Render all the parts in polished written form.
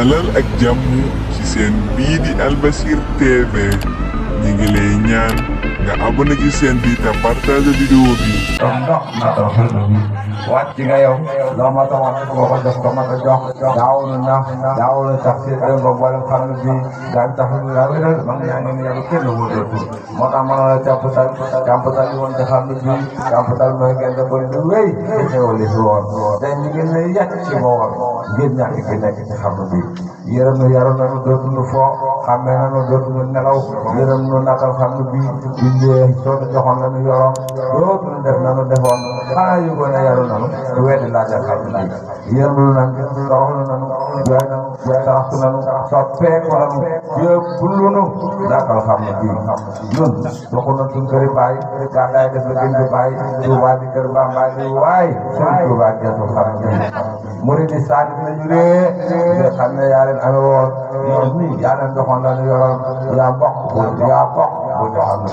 dalal ak jàmm ci seen bii di Albasir TV ñi ngi lay ñaan nga abonné ci seen bi te partage vidéo bi. ndox naka wàcc nga yow loo ma ta wax ko ko jox ko ma ta jox daawul tax ci dem ba boole xam ne bii daan tax ñu la wéral mag ñaa ngi ni yàlla kenn wóoteetu moo tax mën la campatal yi woon te xam ne bii campatal mooy gën da bëri du wéy te xewali si woon te ñu ngi lay yàcc ci boor ngir ñàkk gi nekk ci xam ne bii yërëm nu yaru nanu dootuñu foo xàmmee nanu dootuñu nelaw yërëm nu nakal xam ne bii bindee soo joxoon lañu yoroon dootuñu def nanu defoon xanaa yu gën a yaru nanu weddi laajal xam ne bii yërëm nu nan toroxlu nanu jooy nanu taraxtu nanu soppeeku nanu yëpp lunu nakal xam ne bii ñun waxu na suñ këri baay gàddaay def la gën di baay Tuubaa di kër Bamba di waay sëriñ Tuubaa geesu xam ne bii murid yi saalit nañu ree xam ne yaa leen amee woon ñoom nii yaa leen doxoon lañu yoroon yaa bokk bu ñu xam ne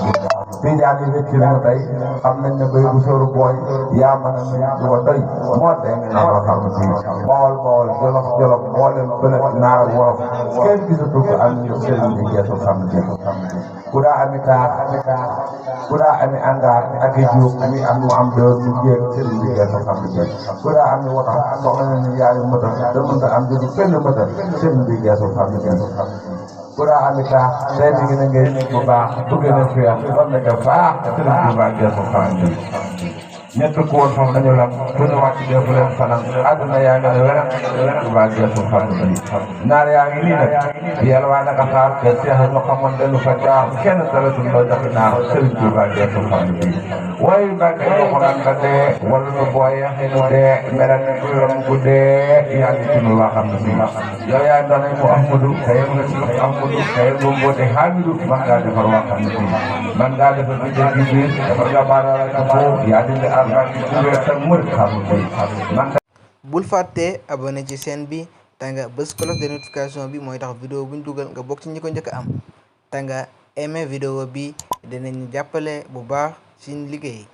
bii jaan yi wécc nañu tey xam nañ ne béy bu sóoru booy yaa mën a nuyu du ko doy moo tee nga naa ko xam ne bii bawol jolof moo leen bële naar ak wolof kenn gisatu ko am ñu sëriñ bi geesu xam ne bii ku daa ami taax ku daa ami angaar ak i juub mi am mu am doon mu jéeg sëriñ bi geesu xam ne bii ku daa ami wota soxla na ni yaayu mëtal da mënta am jëdu benn mëtal sëriñ bi geesu xam ne bii ku daa ami taax tey mi ngi ne ngay nekk bu baax bëgg na fiya kon nag baax sëriñ bi baa geesu xam ne bii ñett ku woon foofu dañu lam fu ñu wàcc def leen fanaan àdduna yaa ngi ne wéram baa geesu xam ne bii naar yaa ngi nii nag yàlla waa naka xaar te seex ñu xamoon dañu fa jaar kenn dalatul loo joxe naar sëriñ bi baa geesu xam ne bii waaye Mbàkke doxu nan nga dee wala nu booye xëy nu dee melal ne kuram gu dee yaa ngi tunu loo xam ne bii yow yaa doonay mu Ahmadu kaye nga ci Ahmadu kaye nga mboote Hamidu man ngaa defar loo xam ne bii man ngaa defar bi dee bi biir defar nga baaraala ka foofu yaa dindi arbaat bi bu weer sa mër xam ne bii bul fàtte abonné ci chaîne bi te nga bës cloche de notification bi mooy tax vidéo buñ dugal nga bokk ci ñi ko njëkk a am te nga aimé vidéo bi dinañ jàppale bu baax ci liggéey